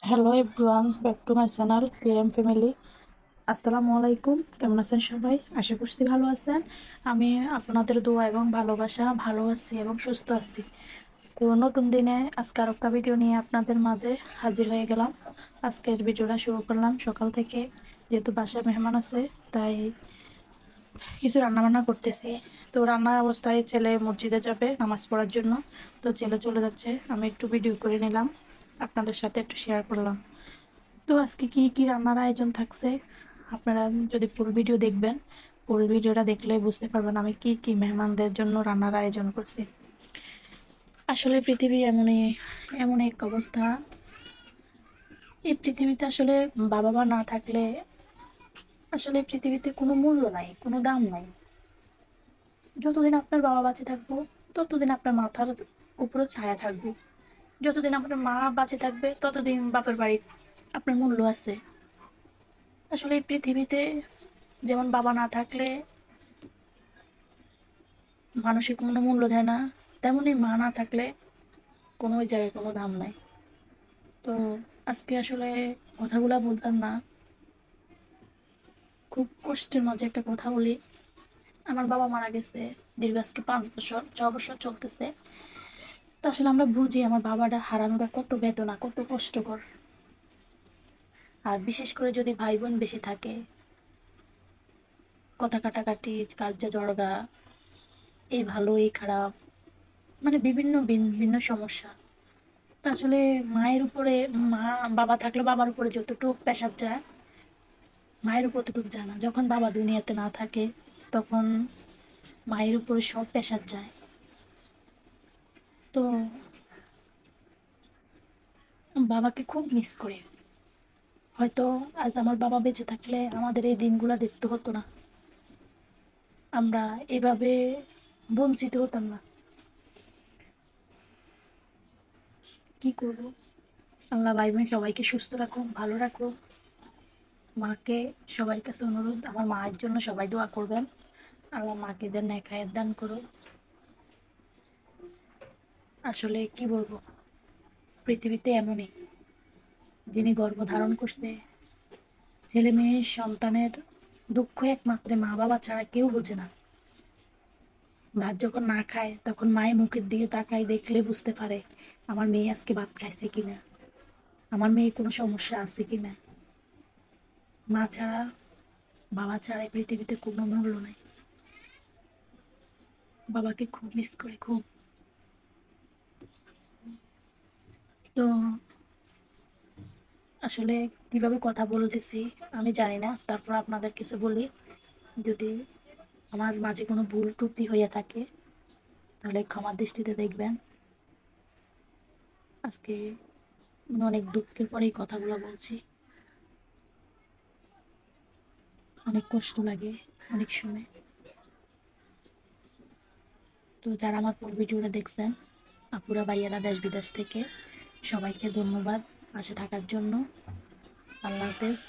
Hello everyone, back to my channel KM family. আসসালামু আলাইকুম। কেমন আছেন সবাই? আশা করছি ভালো আছেন। আমি আপনাদের দোয়া এবং ভালোবাসা ভালো আছি এবং সুস্থ আছি। তো নতুন দিনে আজকে আর একটা ভিডিও নিয়ে আপনাদের মাঝে হাজির হয়ে গেলাম। আজকের ভিডিওটা শুরু করলাম সকাল থেকে, যেহেতু বাসায় মেহমান আছে তাই কিছু রান্না বান্না করতেছি। তো রান্নার অবস্থায় ছেলে মসজিদে যাবে নামাজ পড়ার জন্য। তো ছেলে চলে যাচ্ছে, আমি একটু ভিডিও করে নিলাম, আপনাদের সাথে একটু শেয়ার করলাম। তো আজকে কি কি রান্নার আয়োজন থাকছে, আপনারা যদি ফুল ভিডিও দেখবেন, ফুল ভিডিওটা দেখলে বুঝতে পারবেন আমি কি কি মেহমানদের জন্য রান্নার আয়োজন করছি। আসলে পৃথিবী এমনই, এমন এক অবস্থা। এই পৃথিবীতে আসলে বাবা মা না থাকলে আসলে পৃথিবীতে কোনো মূল্য নাই, কোনো দাম নাই। যতদিন আপনার বাবা বেঁচে থাকবো ততদিন আপনার মাথার উপরে ছায়া থাকবে, যতদিন আপনার মা বেঁচে থাকবে ততদিন বাপের বাড়ি আপনার মূল্য আছে। আসলে এই পৃথিবীতে যেমন বাবা না থাকলে মানুষের কোনো মূল্য দেয় না, তেমনি মা না থাকলে কোনো ওই জায়গায় কোনো দাম নাই। তো আজকে আসলে কথাগুলা বলতাম না, খুব কষ্টের মাঝে একটা কথা বলি। আমার বাবা মারা গেছে দীর্ঘ আজকে 5 বছর, 6 বছর চলতেছে। তো আসলে আমরা বুঝি আমার বাবাটা হারানোটা কত বেদনা, কত কষ্টকর। আর বিশেষ করে যদি ভাই বোন বেশি থাকে, কথা কাটাকাটি, কার্য জড়গা, এই ভালো এই খারাপ, মানে বিভিন্ন ভিন্ন সমস্যা। তো আসলে মায়ের উপরে, মা বাবা থাকলে বাবার উপরে যতটুকু প্রেশার যায় মায়ের উপর ততটুকু যায় না। যখন বাবা দুনিয়াতে না থাকে তখন মায়ের উপরে সব প্রেশার যায়। তো বাবাকে খুব মিস করি। হয়তো আজ আমার বাবা বেঁচে থাকলে আমাদের এই দিনগুলো দেখতে হতো না, আমরা এভাবে বঞ্চিত হতাম না। কি করব, আল্লাহ ভাই বোন সবাইকে সুস্থ রাখুক, ভালো রাখুক। মাকে, সবার কাছে অনুরোধ আমার মায়ের জন্য সবাই দোয়া করবেন, আল্লাহ মাকে দেন নেক হায়াত দান করুক। আসলে কি বলবো, পৃথিবীতে এমনই, যিনি গর্ভধারণ করছে, ছেলে মেয়ে সন্তানের দুঃখ একমাত্র মা বাবা ছাড়া কেউ বোঝে না। ভাত যখন না খায় তখন মায়ের মুখের দিকে তাকায়, দেখলে বুঝতে পারে আমার মেয়ে আজকে ভাত খাইছে কিনা, আমার মেয়ে কোনো সমস্যা আছে কিনা। মা ছাড়া, বাবা ছাড়া এই পৃথিবীতে কোনো মূল্য নাই। বাবাকে খুব মিস করি, খুব। তো আসলে কিভাবে কথা বলতেছি আমি জানি না, তারপর আপনাদের কিছু বলি। যদি আমার মাঝে কোনো ভুল ত্রুটি হইয়া থাকে তাহলে ক্ষমার দৃষ্টিতে দেখবেন। আজকে অনেক দুঃখের পরে এই কথাগুলো বলছি, অনেক কষ্ট লাগে অনেক সময়। তো যারা আমার পুরো ভিডিওটা দেখছেন, আপুরা ভাইয়ারা দেশ বিদেশ থেকে, সবাইকে ধন্যবাদ পাশে থাকার জন্য। আল্লাহ হাফেজ।